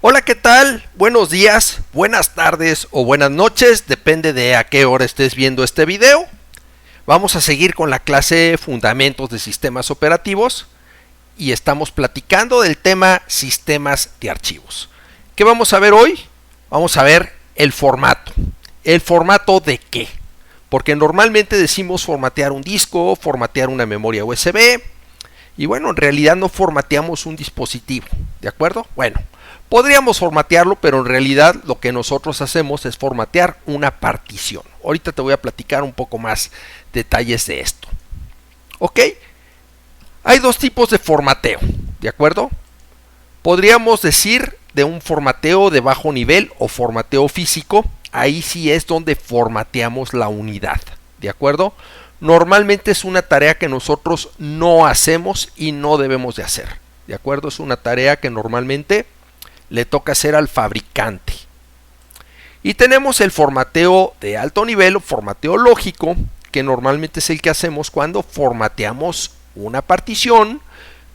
Hola, ¿qué tal? Buenos días, buenas tardes o buenas noches, depende de a qué hora estés viendo este video. Vamos a seguir con la clase Fundamentos de Sistemas Operativos y estamos platicando del tema Sistemas de Archivos. ¿Qué vamos a ver hoy? Vamos a ver el formato. ¿El formato de qué? Porque normalmente decimos formatear un disco, formatear una memoria USB y bueno, en realidad no formateamos un dispositivo, ¿de acuerdo? Bueno, podríamos formatearlo, pero en realidad lo que nosotros hacemos es formatear una partición. Ahorita te voy a platicar un poco más detalles de esto. ¿Ok? Hay dos tipos de formateo, ¿de acuerdo? Podríamos decir de un formateo de bajo nivel o formateo físico. Ahí sí es donde formateamos la unidad, ¿de acuerdo? Normalmente es una tarea que nosotros no hacemos y no debemos de hacer, ¿de acuerdo? Es una tarea que normalmente le toca hacer al fabricante. Y tenemos el formateo de alto nivel o formateo lógico, que normalmente es el que hacemos cuando formateamos una partición,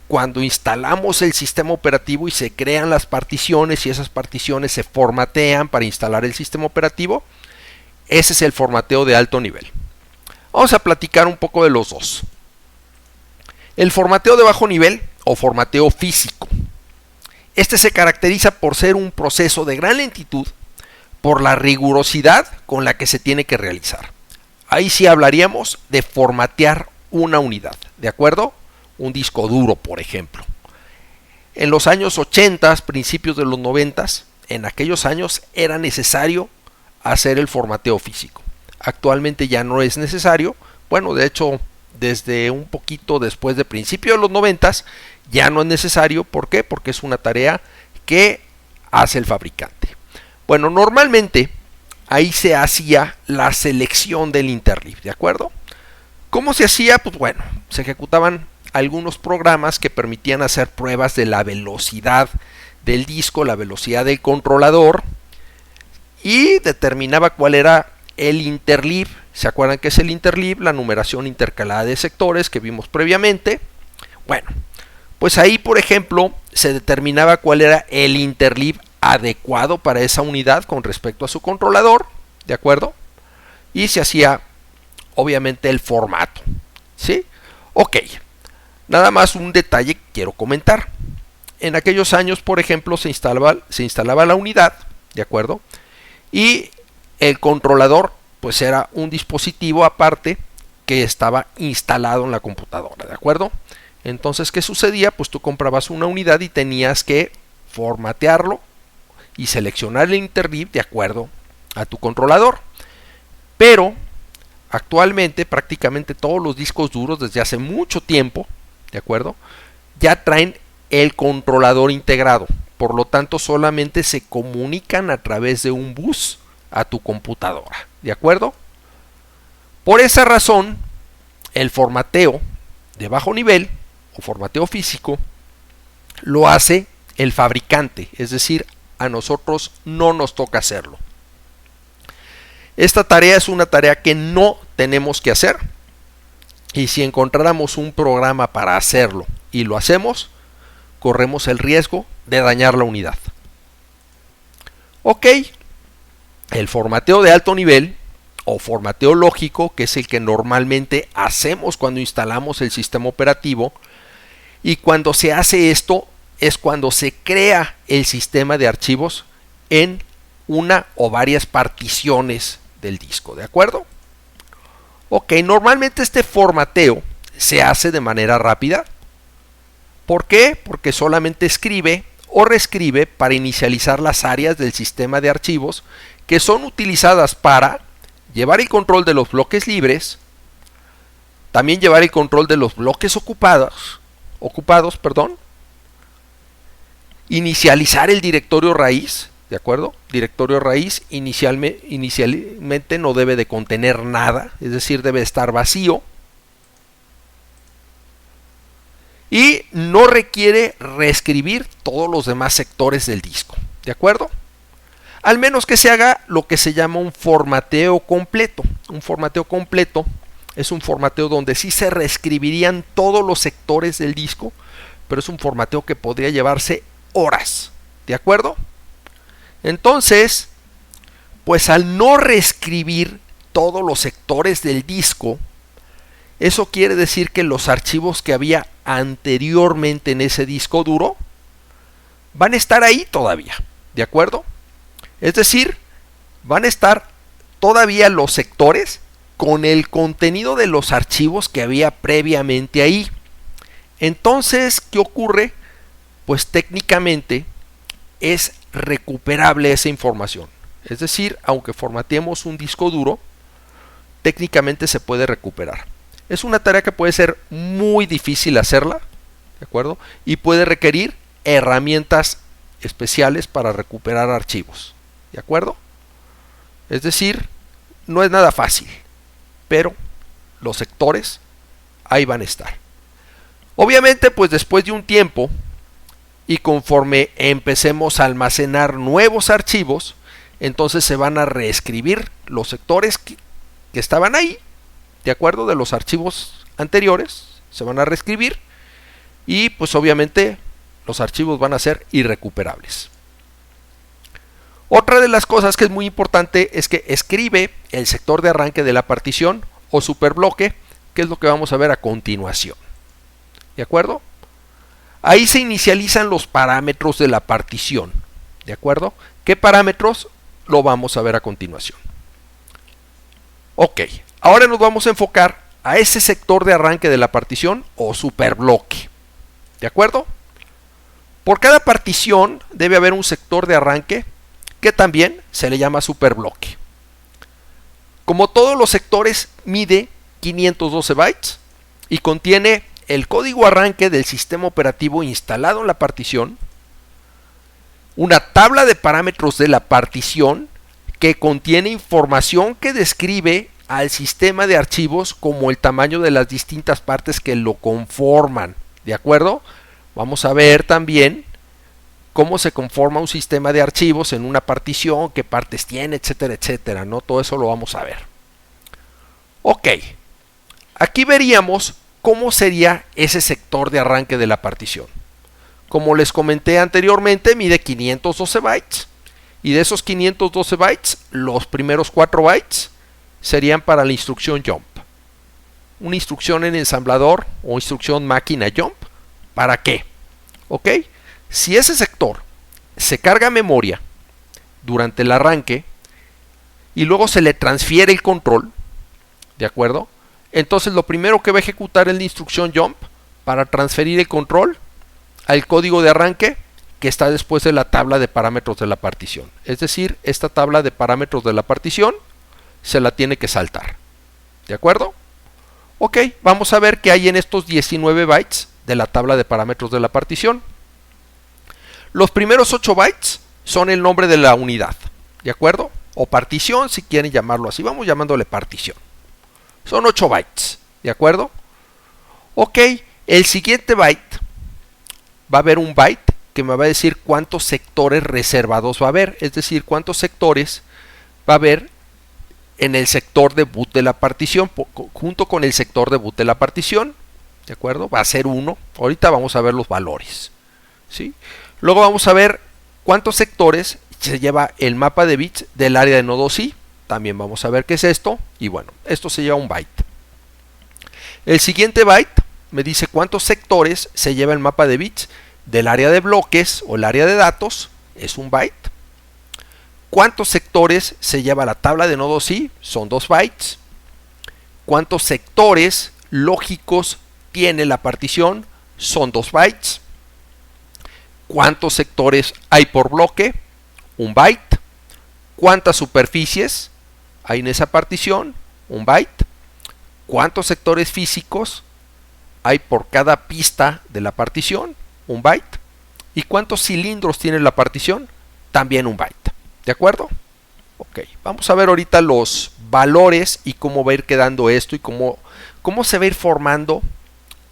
cuando instalamos el sistema operativo y se crean las particiones y esas particiones se formatean para instalar el sistema operativo. Ese es el formateo de alto nivel. Vamos a platicar un poco de los dos. El formateo de bajo nivel o formateo físico. Este se caracteriza por ser un proceso de gran lentitud, por la rigurosidad con la que se tiene que realizar. Ahí sí hablaríamos de formatear una unidad, ¿de acuerdo? Un disco duro, por ejemplo. En los años 80, principios de los 90, en aquellos años era necesario hacer el formateo físico. Actualmente ya no es necesario. Bueno, de hecho, desde un poquito después de principios de los 90 ya no es necesario. ¿Por qué? Porque es una tarea que hace el fabricante. Bueno, normalmente ahí se hacía la selección del interleave, ¿de acuerdo? ¿Cómo se hacía? Pues bueno, se ejecutaban algunos programas que permitían hacer pruebas de la velocidad del disco, la velocidad del controlador, y determinaba cuál era el interleave. ¿Se acuerdan qué es el interleave? La numeración intercalada de sectores que vimos previamente. Bueno, pues ahí, por ejemplo, se determinaba cuál era el interleave adecuado para esa unidad con respecto a su controlador, ¿de acuerdo? Y se hacía, obviamente, el formato, ¿sí? Ok, nada más un detalle que quiero comentar. En aquellos años, por ejemplo, se instalaba la unidad, ¿de acuerdo? Y el controlador pues era un dispositivo aparte que estaba instalado en la computadora, ¿de acuerdo? Entonces, ¿qué sucedía? Pues tú comprabas una unidad y tenías que formatearlo y seleccionar el interleave de acuerdo a tu controlador. Pero actualmente prácticamente todos los discos duros desde hace mucho tiempo, ¿de acuerdo? Ya traen el controlador integrado. Por lo tanto, solamente se comunican a través de un bus a tu computadora, ¿de acuerdo? Por esa razón, el formateo de bajo nivel o formateo físico lo hace el fabricante, es decir, a nosotros no nos toca hacerlo. Esta tarea es una tarea que no tenemos que hacer, y si encontráramos un programa para hacerlo y lo hacemos, corremos el riesgo de dañar la unidad. Ok, el formateo de alto nivel o formateo lógico, que es el que normalmente hacemos cuando instalamos el sistema operativo, y cuando se hace esto es cuando se crea el sistema de archivos en una o varias particiones del disco, ¿de acuerdo? Ok, normalmente este formateo se hace de manera rápida. ¿Por qué? Porque solamente escribe o reescribe para inicializar las áreas del sistema de archivos que son utilizadas para llevar el control de los bloques libres, también llevar el control de los bloques ocupados, inicializar el directorio raíz, ¿de acuerdo? Directorio raíz inicialmente no debe de contener nada, es decir, debe estar vacío. Y no requiere reescribir todos los demás sectores del disco, ¿de acuerdo? Al menos que se haga lo que se llama un formateo completo. Un formateo completo es un formateo donde sí se reescribirían todos los sectores del disco, pero es un formateo que podría llevarse horas, ¿de acuerdo? Entonces, pues al no reescribir todos los sectores del disco, eso quiere decir que los archivos que había anteriormente en ese disco duro van a estar ahí todavía, ¿de acuerdo? Es decir, van a estar todavía los sectores con el contenido de los archivos que había previamente ahí. Entonces, ¿qué ocurre? Pues técnicamente es recuperable esa información. Es decir, aunque formateemos un disco duro, técnicamente se puede recuperar. Es una tarea que puede ser muy difícil hacerla, ¿de acuerdo? Y puede requerir herramientas especiales para recuperar archivos, ¿de acuerdo? Es decir, no es nada fácil, pero los sectores ahí van a estar. Obviamente, pues después de un tiempo y conforme empecemos a almacenar nuevos archivos, entonces se van a reescribir los sectores que estaban ahí, de acuerdo, de los archivos anteriores, se van a reescribir y pues obviamente los archivos van a ser irrecuperables. Otra de las cosas que es muy importante es que escribe el sector de arranque de la partición o superbloque, que es lo que vamos a ver a continuación. ¿De acuerdo? Ahí se inicializan los parámetros de la partición. ¿De acuerdo? ¿Qué parámetros? Lo vamos a ver a continuación. Ok, ahora nos vamos a enfocar a ese sector de arranque de la partición o superbloque. ¿De acuerdo? Por cada partición debe haber un sector de arranque que también se le llama superbloque. Como todos los sectores, mide 512 bytes y contiene el código arranque del sistema operativo instalado en la partición, una tabla de parámetros de la partición que contiene información que describe al sistema de archivos como el tamaño de las distintas partes que lo conforman. ¿De acuerdo? Vamos a ver también cómo se conforma un sistema de archivos en una partición, qué partes tiene, etcétera, etcétera, ¿no? Todo eso lo vamos a ver. Ok, aquí veríamos cómo sería ese sector de arranque de la partición. Como les comenté anteriormente, mide 512 bytes y de esos 512 bytes, los primeros 4 bytes serían para la instrucción jump. Una instrucción en ensamblador o instrucción máquina jump. ¿Para qué? Ok, si ese sector se carga a memoria durante el arranque y luego se le transfiere el control, ¿de acuerdo? Entonces lo primero que va a ejecutar es la instrucción jump para transferir el control al código de arranque que está después de la tabla de parámetros de la partición. Es decir, esta tabla de parámetros de la partición se la tiene que saltar. ¿De acuerdo? Ok, vamos a ver qué hay en estos 19 bytes de la tabla de parámetros de la partición. Los primeros 8 bytes son el nombre de la unidad. ¿De acuerdo? O partición, si quieren llamarlo así. Vamos llamándole partición. Son 8 bytes, ¿de acuerdo? Ok, el siguiente byte va a haber un byte que me va a decir cuántos sectores reservados va a haber, es decir, cuántos sectores va a haber en el sector de boot de la partición, junto con el sector de boot de la partición, ¿de acuerdo? Va a ser 1, ahorita vamos a ver los valores, ¿sí? Luego vamos a ver cuántos sectores se lleva el mapa de bits del área de nodo sí. También vamos a ver qué es esto. Y bueno, esto se lleva un byte. El siguiente byte me dice cuántos sectores se lleva el mapa de bits del área de bloques o el área de datos. Es un byte. ¿Cuántos sectores se lleva la tabla de nodo sí? Son 2 bytes. ¿Cuántos sectores lógicos tiene la partición? Son 2 bytes. ¿Cuántos sectores hay por bloque? Un byte. ¿Cuántas superficies hay en esa partición? Un byte. ¿Cuántos sectores físicos hay por cada pista de la partición? Un byte. ¿Y cuántos cilindros tiene la partición? También un byte. ¿De acuerdo? Ok, vamos a ver ahorita los valores y cómo va a ir quedando esto y cómo se va a ir formando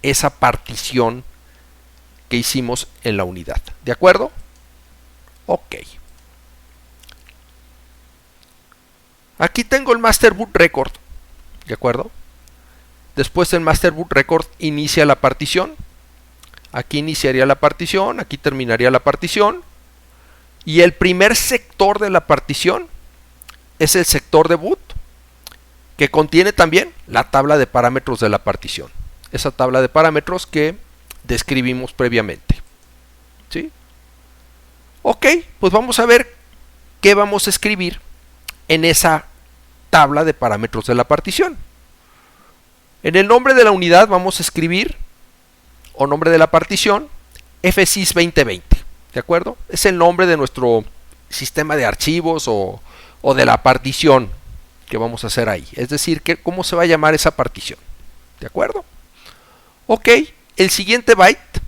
esa partición que hicimos en la unidad. ¿De acuerdo? Ok. Aquí tengo el Master Boot Record, ¿de acuerdo? Después del Master Boot Record inicia la partición. Aquí iniciaría la partición, aquí terminaría la partición. Y el primer sector de la partición es el sector de boot, que contiene también la tabla de parámetros de la partición. Esa tabla de parámetros que describimos previamente. ¿Sí? Ok, pues vamos a ver qué vamos a escribir en esa tabla de parámetros de la partición. En el nombre de la unidad vamos a escribir, o nombre de la partición, FSys 2020. ¿De acuerdo? Es el nombre de nuestro sistema de archivos o de la partición que vamos a hacer ahí. Es decir, cómo se va a llamar esa partición. ¿De acuerdo? Ok, el siguiente byte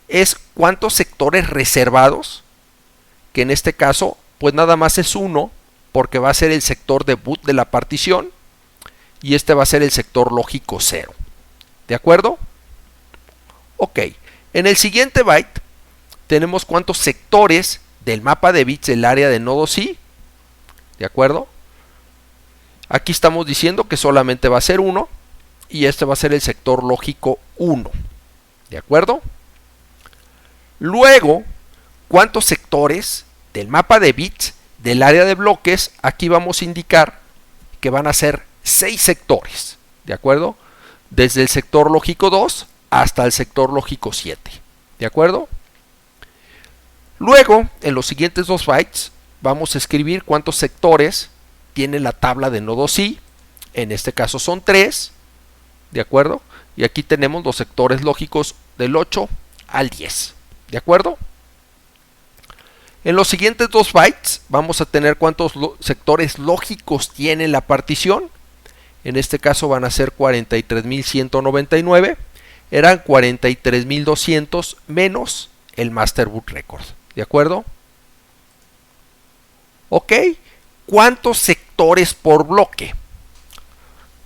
es cuántos sectores reservados, que en este caso pues nada más es uno, porque va a ser el sector de boot de la partición y este va a ser el sector lógico 0. ¿De acuerdo? Ok, en el siguiente byte tenemos cuántos sectores del mapa de bits del área de nodo sí. ¿De acuerdo? Aquí estamos diciendo que solamente va a ser uno y este va a ser el sector lógico 1. ¿De acuerdo? Luego, ¿cuántos sectores del mapa de bits del área de bloques? Aquí vamos a indicar que van a ser 6 sectores. ¿De acuerdo? Desde el sector lógico 2 hasta el sector lógico 7. ¿De acuerdo? Luego, en los siguientes 2 bytes, vamos a escribir cuántos sectores tiene la tabla de nodo sí. En este caso son 3. ¿De acuerdo? Y aquí tenemos los sectores lógicos del 8 al 10. ¿De acuerdo? En los siguientes 2 bytes vamos a tener cuántos sectores lógicos tiene la partición. En este caso van a ser 43.199. Eran 43.200 menos el master boot record. ¿De acuerdo? Ok. ¿Cuántos sectores por bloque?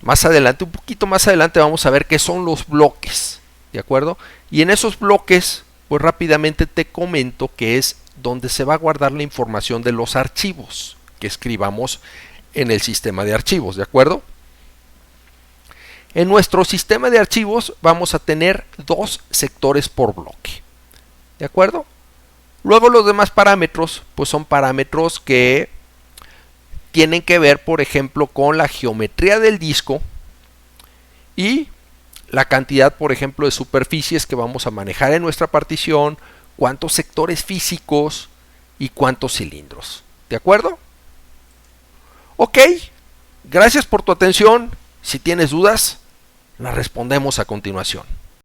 Más adelante, un poquito más adelante, vamos a ver qué son los bloques. ¿De acuerdo? Y en esos bloques, pues rápidamente te comento que es donde se va a guardar la información de los archivos que escribamos en el sistema de archivos. ¿De acuerdo? En nuestro sistema de archivos vamos a tener 2 sectores por bloque. ¿De acuerdo? Luego los demás parámetros, pues son parámetros que tienen que ver, por ejemplo, con la geometría del disco y la cantidad, por ejemplo, de superficies que vamos a manejar en nuestra partición, cuántos sectores físicos y cuántos cilindros. ¿De acuerdo? Ok, gracias por tu atención. Si tienes dudas, las respondemos a continuación.